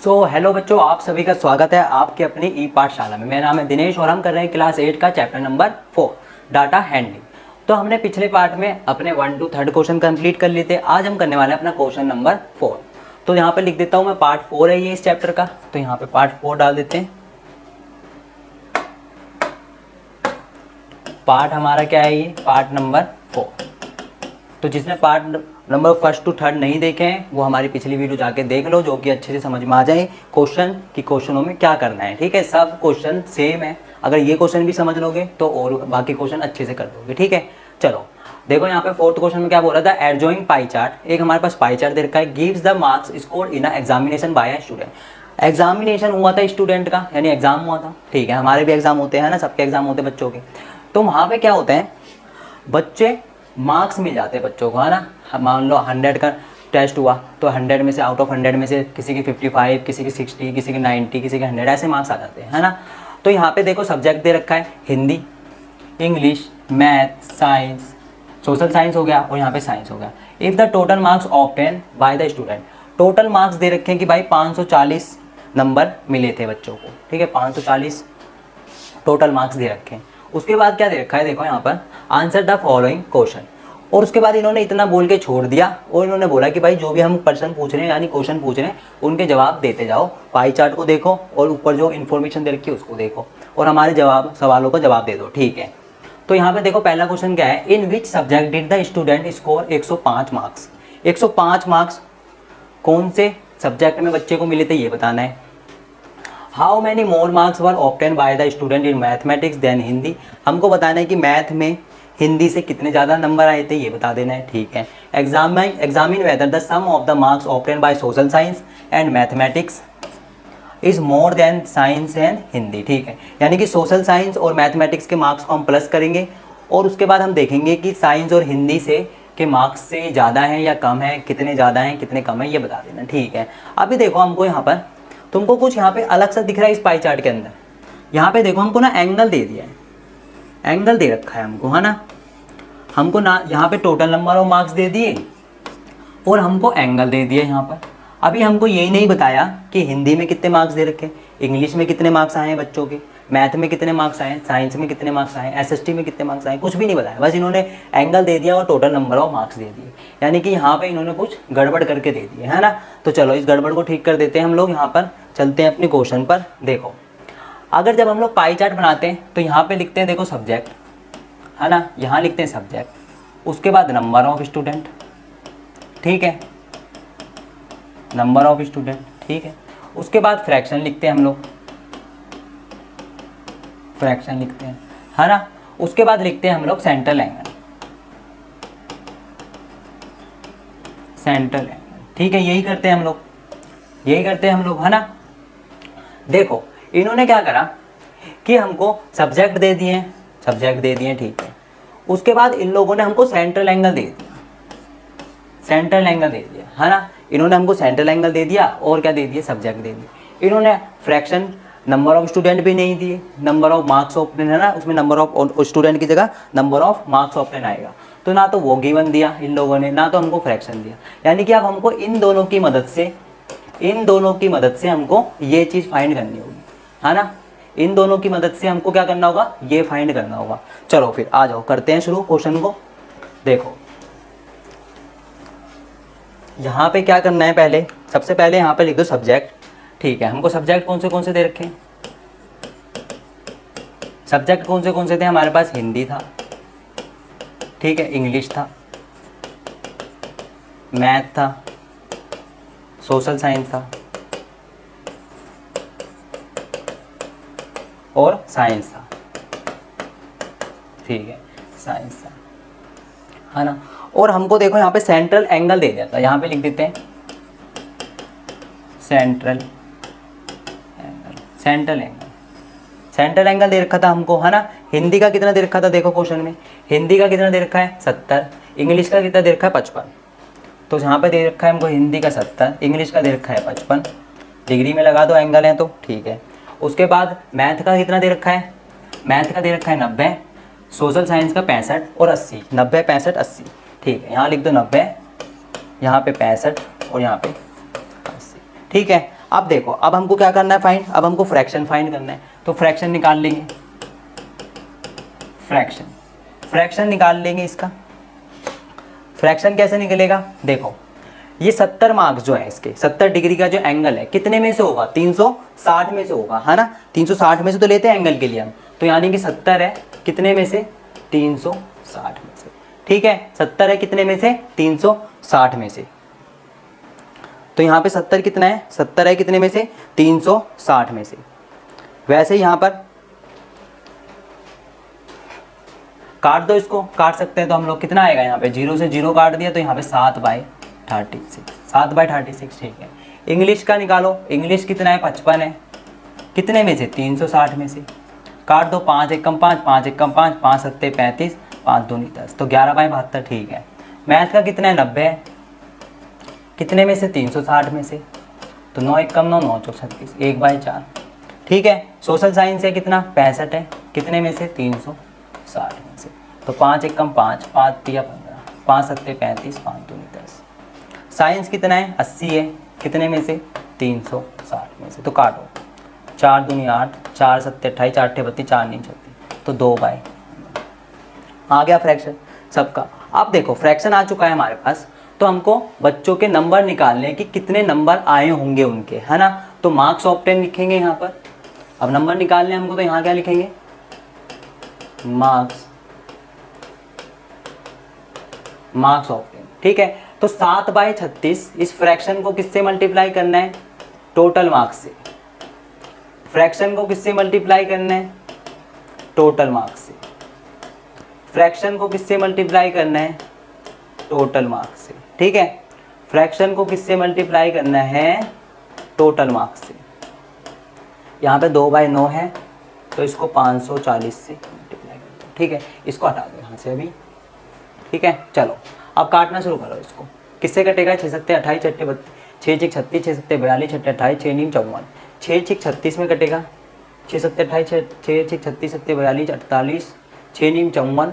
Hello बच्चों, आप सभी का स्वागत है आपके अपनी ई पाठशाला में। मेरा नाम है दिनेश और हम कर रहे हैं क्लास 8 का चैप्टर नंबर 4 डाटा हैंडलिंग। तो हमने पिछले पार्ट में अपने 1 to 3 क्वेश्चन कंप्लीट कर लिए थे। आज हम करने वाले हैं अपना क्वेश्चन नंबर 4। तो यहाँ पे लिख देता हूँ मैं, पार्ट 4 है ये इस चैप्टर का। तो यहाँ पे पार्ट 4 डाल देते हैं। पार्ट हमारा क्या है, ये पार्ट नंबर 4। तो जिसने पार्ट नंबर 1 to 3 नहीं देखे हैं वो हमारी पिछली वीडियो जाके देख लो, जो कि अच्छे से समझ में आ जाए क्वेश्चन की क्वेश्चनों में क्या करना है। ठीक है, सब क्वेश्चन सेम है। अगर ये क्वेश्चन भी समझ लोगे तो और बाकी क्वेश्चन अच्छे से कर दोगे। ठीक है, चलो देखो यहाँ पे 4th क्वेश्चन में क्या बोल रहा था, एडजॉइंग पाई चार्ट। एक हमारे पास पाई चार्ट दे रखा है, gives the marks score in examination by a student. Examination हुआ था स्टूडेंट का, यानी एग्जाम हुआ था। ठीक है, हमारे भी एग्जाम होते हैं ना, सबके एग्जाम होते हैं बच्चों के। तो वहाँ पे क्या होता है, बच्चे मार्क्स मिल जाते हैं बच्चों को, है ना। मान लो 100 का टेस्ट हुआ तो 100 में से, आउट ऑफ 100 में से किसी की 55, किसी की 60, किसी की 90, किसी के 100, ऐसे मार्क्स आ जाते हैं, है ना। तो यहाँ पे देखो सब्जेक्ट दे रखा है Hindi, English, math, science, social science हो गया और यहाँ पे साइंस हो गया। If the total marks obtain by the student, total marks दे रखे हैं कि भाई 540 नंबर मिले थे बच्चों को। ठीक है, 540 टोटल मार्क्स दे रखे हैं। उसके बाद क्या दे रखा है, देखो यहाँ पर, आंसर द फॉलोइंग क्वेश्चन। और उसके बाद इन्होंने इतना बोल के छोड़ दिया और इन्होंने बोला कि भाई जो भी हम प्रश्न पूछ रहे हैं यानी क्वेश्चन पूछ रहे हैं उनके जवाब देते जाओ। पाई चार्ट को देखो और ऊपर जो इन्फॉर्मेशन दे रखी है उसको देखो और हमारे सवालों का जवाब दे दो। ठीक है, तो यहाँ पे देखो पहला क्वेश्चन क्या है, in which subject did the student score 105 marks. 105 marks कौन से सब्जेक्ट में बच्चे को मिले थे ये बताना है। How many more marks were obtain by the student in mathematics than Hindi, हमको बताना है कि मैथ में हिंदी से कितने ज़्यादा नंबर आए थे ये बता देना है। ठीक है, examine whether the sum of the marks obtain by social science and mathematics is more than science and Hindi. ठीक है, यानी कि सोशल साइंस और मैथमेटिक्स के मार्क्स को हम प्लस करेंगे और उसके बाद हम देखेंगे कि साइंस और हिंदी से के मार्क्स से ज़्यादा हैं या कम है, कितने ज़्यादा हैं कितने कम है ये बता देना। ठीक है, अभी देखो हमको यहाँ पर, तुमको कुछ यहाँ पे अलग सा दिख रहा है इस पाई चार्ट के अंदर। यहाँ पे देखो हमको ना एंगल दे दिया है, एंगल दे रखा है हमको, है ना। हमको ना यहाँ पे टोटल नंबर ऑफ मार्क्स दे दिए और हमको एंगल दे दिया यहाँ पर। अभी हमको यही नहीं बताया कि हिंदी में कितने मार्क्स दे रखे, इंग्लिश में कितने मार्क्स आए हैं बच्चों के, मैथ में कितने मार्क्स आए, साइंस में कितने मार्क्स आए, एसएसटी में कितने मार्क्स आए, कुछ भी नहीं बताया। बस इन्होंने एंगल दे दिया और टोटल नंबर ऑफ मार्क्स दे दिए, यानी कि यहाँ पे इन्होंने कुछ गड़बड़ करके दे दिए, है ना। तो चलो इस गड़बड़ को ठीक कर देते हैं हम लोग। यहाँ पर चलते हैं अपने क्वेश्चन पर। देखो, अगर जब हम लोग पाई चार्ट बनाते हैं तो यहाँ पे लिखते हैं, देखो सब्जेक्ट, है ना, यहाँ लिखते हैं सब्जेक्ट, उसके बाद नंबर ऑफ स्टूडेंट। ठीक है, नंबर ऑफ स्टूडेंट। ठीक है, उसके बाद फ्रैक्शन लिखते हैं हम लोग, फ्रैक्शन लिखते हैं, है ना। उसके बाद लिखते हैं हम लोग सेंट्रल एंगल, सेंट्रल एंगल। ठीक है, यही करते हैं हम लोग, यही करते हैं हम लोग, है ना। देखो इन्होंने क्या करा कि हमको सब्जेक्ट दे दिए, सब्जेक्ट दे दिए। ठीक है, उसके बाद इन लोगों ने हमको सेंट्रल एंगल दे दिया, सेंट्रल एंगल दे दिया, है ना। इन्होंने हमको सेंट्रल एंगल दे दिया और क्या दे दिया, सब्जेक्ट दे दिया। इन्होंने फ्रैक्शन, नंबर ऑफ स्टूडेंट भी नहीं दिए, नंबर ऑफ मार्क्स ऑब्टेन, है ना, उसमें नंबर ऑफ स्टूडेंट की जगह नंबर ऑफ मार्क्स ऑब्टेन आएगा। तो ना तो वो गिवन दिया इन लोगों ने, ना तो हमको फ्रैक्शन दिया। यानी कि अब हमको इन दोनों की मदद से, इन दोनों की मदद से हमको ये चीज़ फाइंड करनी होगी, है ना। इन दोनों की मदद से हमको क्या करना होगा, ये फाइंड करना होगा। चलो फिर आ जाओ, करते हैं शुरू क्वेश्चन को। देखो यहाँ पे क्या करना है, पहले सबसे पहले यहाँ पे लिख दो सब्जेक्ट। ठीक है, हमको सब्जेक्ट कौन से दे रखे हैं, सब्जेक्ट कौन से थे हमारे पास, हिंदी था, ठीक है, इंग्लिश था, मैथ था, सोशल साइंस था और साइंस था। ठीक है, साइंस था, है ना। और हमको देखो यहाँ पे सेंट्रल एंगल दे दिया था, यहाँ पे लिख देते हैं central angle, central angle, central angle दे रखा था हमको, है ना। हिंदी का कितना दे रखा था, देखो क्वेश्चन में हिंदी का कितना दे रखा है 70, इंग्लिश का कितना दे रखा है 55। तो यहाँ पे दे रखा है हमको हिंदी का 70, इंग्लिश का दे रखा है 55, डिग्री में लगा दो एंगल है तो। ठीक है, उसके बाद मैथ का कितना दे रखा है, मैथ का दे रखा है 90, सोशल साइंस का 65 और 80, 90 65 80। ठीक है, यहाँ लिख दो 90, यहाँ पे 65 और यहाँ पे 80। ठीक है, अब देखो, अब हमको क्या करना है फाइंड, अब हमको फ्रैक्शन फाइंड करना है, तो फ्रैक्शन निकाल लेंगे, फ्रैक्शन निकाल लेंगे इसका। फ्रैक्शन कैसे निकलेगा, देखो ये 70 मार्क्स जो है इसके 70 डिग्री का जो एंगल है कितने में से होगा, 360 में से होगा, है ना। 360 में से तो लेते हैं एंगल के लिए हम, तो यानी कि 70 है कितने में से, 360 में से, ठीक है। 70 है कितने में से, 360 में से। तो यहाँ पे 70 कितना है, 70 है कितने में से, 360 में से। वैसे यहाँ पर काट दो, इसको काट सकते हैं तो हम लोग, कितना आएगा यहाँ पे, 0 से 0 काट दिया तो यहाँ पे 7/36, 7/36, ठीक है। इंग्लिश का निकालो, इंग्लिश कितना है, 55 है कितने में से, 360 में से। काट दो, 5 एकम 5, 5 एकम 5, 5 सत्ते 35, 5 दूनी 10, तो 11/72, ठीक है। मैथ का कितना है, 90 है कितने में से, 360 में से, तो 9 एकम 9, 9 चौक 36, 1/4, ठीक है। सोशल साइंस है कितना, 65 है कितने में से, 360 में से, तो 5 एकम 5, 5 तिया 15, 5 सत्ते 35, 5 दूनी 10। साइंस कितना है, 80 है कितने में से, 360 में से, तो काटो, 4 दूनी 8, 4 सत्ते 28, 4 अट्ठे 32, 4 नहीं 36, तो 2/, आ गया फ्रैक्शन सबका। अब देखो फ्रैक्शन आ चुका है हमारे पास, तो हमको बच्चों के नंबर निकालने हैं कि कितने नंबर आए होंगे उनके, है ना। तो मार्क्स ऑब्टेन लिखेंगे यहाँ पर। अब नंबर निकालने हमको, तो यहाँ क्या लिखेंगे, मार्क्स ऑब्टेन, ठीक है। तो 7/36 इस फ्रैक्शन को किससे मल्टीप्लाई करना है, टोटल मार्क्स से। फ्रैक्शन को किससे मल्टीप्लाई करना है, टोटल मार्क्स से। फ्रैक्शन को किससे मल्टीप्लाई करना है, टोटल मार्क्स से, ठीक है। फ्रैक्शन को किससे मल्टीप्लाई करना है, टोटल मार्क्स से। यहाँ पे 2/9 है तो इसको 540 से मल्टीप्लाई कर दो, ठीक है। इसको हटा दो यहाँ से अभी, ठीक है। चलो अब काटना शुरू करो इसको, किससे कटेगा, 6 सत्ते 28, 6 32, 6 6 36, 6 सत्ते 42, 6 28, 6 नीम 54, 6 6 36 में कटेगा, 6 सत्ते 28, 6 6 36 सत्ते 42, 48, 6 नीम 54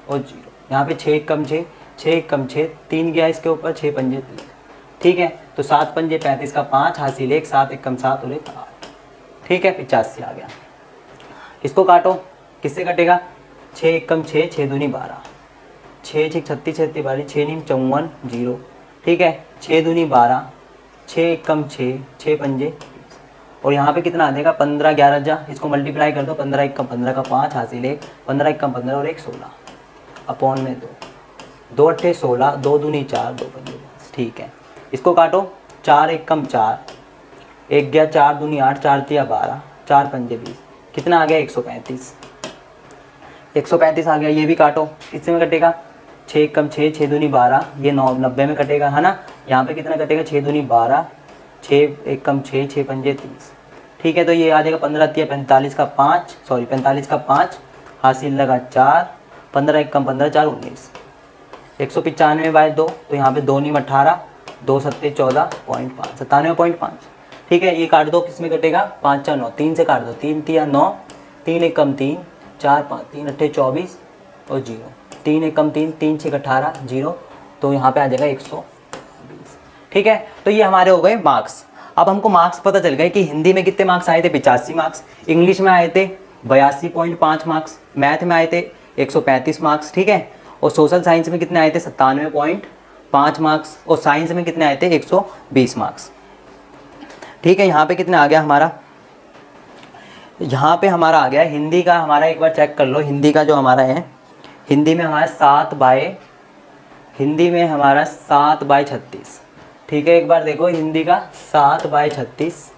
और 0। यहाँ पे 6 कम 6, 6 कम 6, 3 गया इसके ऊपर, 6 पंजे 30, ठीक है। तो 7 पंजे 35 का 5 हासिल 1, 7 एकम 7 और 1 8, ठीक है। 85 आ गया। इसको काटो, किससे कटेगा, 6 एकम 6, 6 दूनी 12, 6 6 36, 6 42, 6 नीम 54 0, ठीक है। 6 दूनी 12, 6 एकम 6, 6 पंजे 30, और यहाँ पे कितना आ जाएगा, 15 11 जा, इसको मल्टीप्लाई कर दो, 15 एकम 15 का 5 हासिल 1, 15 एकम 15 और 1 16 अपॉन में 2, 2 अट्ठे 16, 2 दूनी 4, 2 पंजे 10, ठीक है। इसको काटो, 4 एकम 4, 1 गया 4 दूनी 8, 4 तिया 12, 4 पंजे 20, कितना आ गया, 135, 135 आ गया। ये भी काटो, किससे में कटेगा, 6 एकम 6, 6 दूनी 12, ये 90 में कटेगा, है ना। यहाँ पे कितना कटेगा, 6 दूनी 12, 6 एकम 6, 6 पंजे 30, ठीक है। तो ये आ जाएगा 15 तिया 45 का 5, सॉरी 45 का 5 हासिल लगा 4, 15 एकम 15, 4 19, 195/2, तो यहाँ पे 2 नीम 18, 2 सत्ते 14.5, 97.5, ठीक है। ये काट दो, किस में कटेगा, 5 4 9, 3 से काट दो, 3 तिया 9, 3 एकम 3, 4 5, 3 अट्ठे 24 और 0, 3 एकम 3, 3 6 18 0, तो यहाँ पे आ जाएगा 120, ठीक है। तो ये हमारे हो गए मार्क्स। अब हमको मार्क्स पता चल गए कि हिंदी में कितने मार्क्स आए थे, 85 मार्क्स, इंग्लिश में आए थे 82.5 मार्क्स, मैथ में आए थे 135 मार्क्स, ठीक है। और सोशल साइंस में कितने आए थे, 97.5 मार्क्स, और साइंस में कितने आए थे, 120 मार्क्स, ठीक है। यहाँ पे कितना आ गया हमारा, यहाँ पे हमारा आ गया हिंदी का, हमारा एक बार चेक कर लो, हिंदी का जो हमारा है, हिंदी में हमारा 7/36, ठीक है। एक बार देखो हिंदी का 7/36,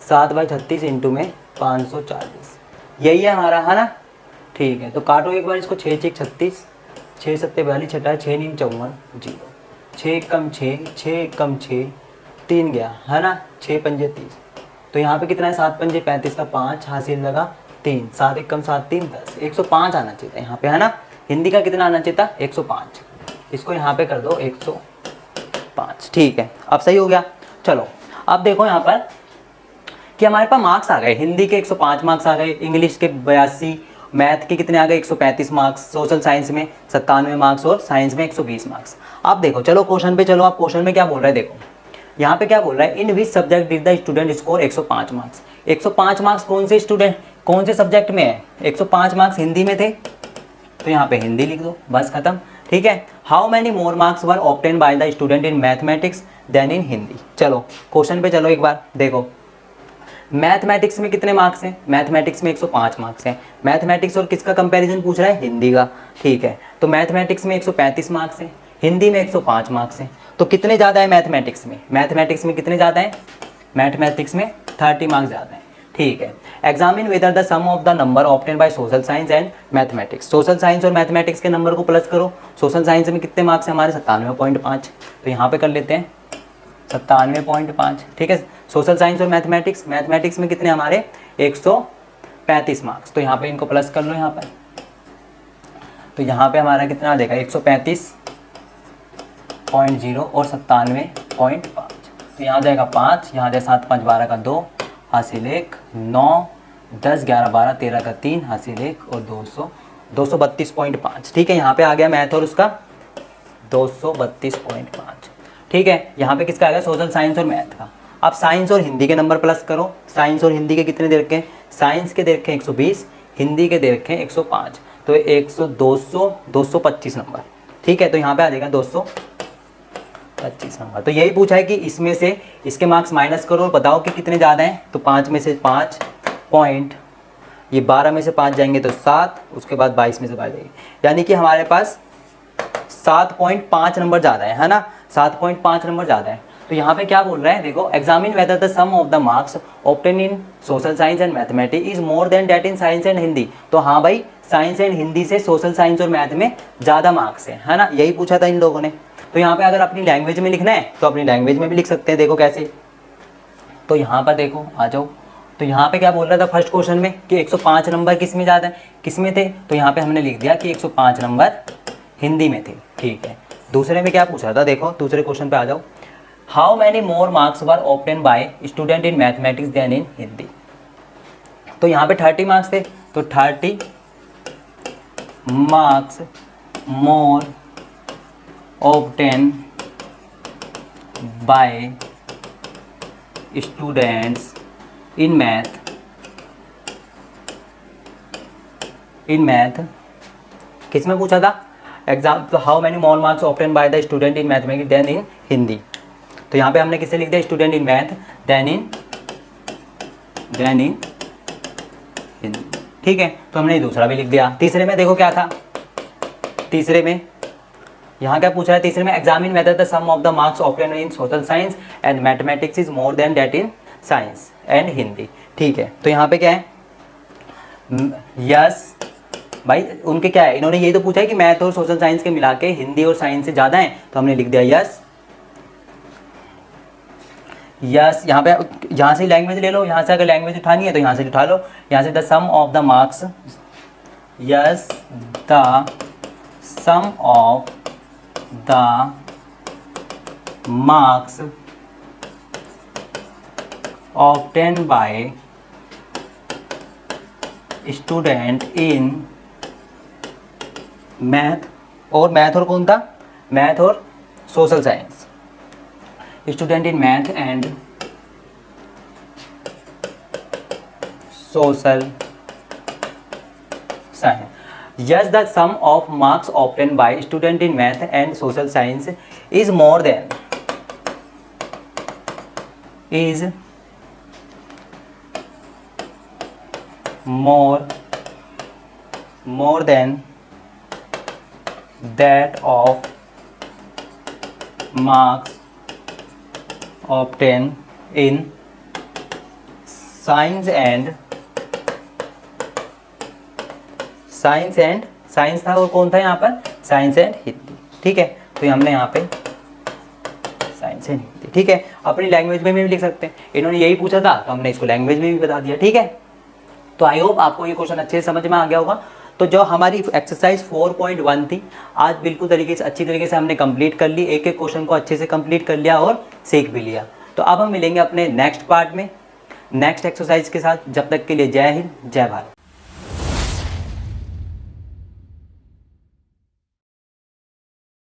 7/36 इंटू में 540, यही है हमारा, है ना, ठीक है। तो काटो एक बार इसको, 6 6 36, 6 सत्ते 42, 6 नीम 54 0, 6 कम 6, 6 कम 6, 3 गया, है ना, 6 पंजे 30, तो यहाँ पे कितना है, 7 पंजे 35 का 5 हासिल लगा 3, 7 एकम 7 3 10, 105 आना चाहिए था यहाँ पे, है ना। हिंदी का कितना आना चाहिए था, 105, इसको यहाँ पे कर दो 105, ठीक है। अब सही हो गया। चलो अब देखो यहाँ पर कि हमारे पास मार्क्स आ गए, हिंदी के 105 मार्क्स आ गए, इंग्लिश के 82, मैथ के कितने आ गए, 135 मार्क्स, सोशल साइंस में 97 मार्क्स और साइंस में 120 मार्क्स। अब देखो, चलो क्वेश्चन पे चलो, आप क्वेश्चन में क्या बोल रहे हैं देखो, यहाँ पे क्या बोल रहा है, in which subject did the student score 105 marks. 105 marks कौन से स्टूडेंट, कौन से सब्जेक्ट में है, 105 मार्क्स हिंदी में थे, तो यहाँ पे हिंदी लिख दो, बस खत्म। ठीक है, how many more marks were obtain by the student in mathematics than in Hindi. चलो क्वेश्चन पे चलो एक बार देखो, मैथमेटिक्स में कितने मार्क्स हैं, मैथमेटिक्स में 105 मार्क्स हैं। मैथमेटिक्स और किसका कंपैरिजन पूछ रहा है, हिंदी का। ठीक है, तो मैथमेटिक्स में 135 मार्क्स हैं, हिंदी में 105 मार्क्स हैं, तो कितने ज़्यादा है मैथमेटिक्स में, मैथमेटिक्स में कितने ज़्यादा है, मैथमेटिक्स में 30 मार्क्स ज़्यादा है। ठीक है, examine whether the sum of the number obtain by social science and mathematics. Social science और मैथमेटिक्स के नंबर को प्लस करो। सोशल साइंस में कितने मार्क्स हैं हमारे, 97.5, तो यहाँ पे कर लेते हैं 97.5। ठीक है, सोशल साइंस और मैथमेटिक्स, मैथमेटिक्स में कितने हमारे 135 मार्क्स, तो यहाँ पे इनको प्लस कर लो यहाँ पर, तो यहाँ पे हमारा कितना आ जाएगा 135.0 और 97.5, तो यहाँ जाएगा 5, यहाँ जाए 7 5 12 का 2 हासिल 1, 9 10 11 12 13 का 3 हासिल 1 और 232.5। ठीक है, यहाँ पे आ गया मैथ और उसका 232.5। ठीक है, यहाँ पे किसका आ गया, सोशल साइंस और मैथ का। अब साइंस और हिंदी के नंबर प्लस करो। साइंस और हिंदी के कितने दे रखे हैं, साइंस के दे रखे हैं 120, हिंदी के दे रखे हैं 105, तो 225 नंबर। ठीक है, तो यहाँ पे आ जाएगा 225 नंबर। तो यही पूछा है कि इसमें से इसके मार्क्स माइनस करो और बताओ कि कितने ज़्यादा हैं, तो 5 में से 5 पॉइंट, ये 12 में से 5 जाएंगे तो 7, उसके बाद 22 में से 5 जाएंगे, यानी कि हमारे पास 7.5 नंबर ज़्यादा है ना, 7.5 नंबर ज़्यादा है। तो यहाँ पे क्या बोल रहा है देखो, examine whether the sum of the marks obtain in social science and mathematics is more than that in science and Hindi. तो हाँ भाई, साइंस एंड हिंदी से सोशल साइंस और मैथ में ज़्यादा मार्क्स है ना, यही पूछा था इन लोगों ने। तो यहाँ पे अगर अपनी लैंग्वेज में लिखना है तो अपनी लैंग्वेज में भी लिख सकते हैं, देखो कैसे, तो यहाँ पर देखो आ जाओ, तो यहाँ पे क्या बोल रहा था फर्स्ट क्वेश्चन में कि 105 नंबर किस में ज़्यादा है, किस में थे, तो यहाँ पे हमने लिख दिया कि 105 नंबर हिंदी में थे। ठीक है, दूसरे में क्या पूछा था, देखो दूसरे क्वेश्चन पे आ जाओ, how many more marks were obtain by student in mathematics than in Hindi. तो यहाँ पे 30 मार्क्स थे, तो 30 marks more obtain by students in math किस में पूछा था एग्जाम, तो how many more marks obtain by the student in mathematics than in Hindi. तो यहाँ पे हमने किससे लिख दिया, student in math than in Hindi. ठीक है, तो हमने दूसरा भी लिख दिया। तीसरे में देखो क्या था, तीसरे में यहाँ क्या पूछा है, तीसरे में examine whether the sum of the marks obtain in social science and mathematics is more than that in science and Hindi. ठीक है, तो यहाँ पे क्या है, यस भाई उनके क्या है, इन्होंने यही तो पूछा है कि मैथ और सोशल साइंस के मिला के हिंदी और साइंस से ज़्यादा है, तो हमने लिख दिया यस। यस यहाँ पे, यहाँ से लैंग्वेज ले लो, यहाँ से अगर लैंग्वेज उठानी है तो यहाँ से उठा लो, यहाँ से the sum of the marks, yes the sum of the marks obtain by student in math, और कौन था, मैथ और social science, student in math and social science, yes the sum of marks obtain by student in math and social science is more than that of marks obtained in science and science था, और कौन था यहाँ पर, science and Hindi. ठीक है, तो ये हमने यहाँ पे साइंस एंड हिंदी। ठीक है, अपनी लैंग्वेज में भी लिख सकते हैं, इन्होंने यही पूछा था तो हमने इसको लैंग्वेज में भी बता दिया। ठीक है, तो आई होप आपको ये क्वेश्चन अच्छे से समझ में आ गया होगा। तो जो हमारी एक्सरसाइज 4.1 थी, आज बिल्कुल अच्छी तरीके से हमने कंप्लीट कर ली, एक एक क्वेश्चन को अच्छे से कंप्लीट कर लिया और सीख भी लिया। तो अब हम मिलेंगे अपने नेक्स्ट पार्ट में नेक्स्ट एक्सरसाइज के साथ। जब तक के लिए जय हिंद, जय भारत।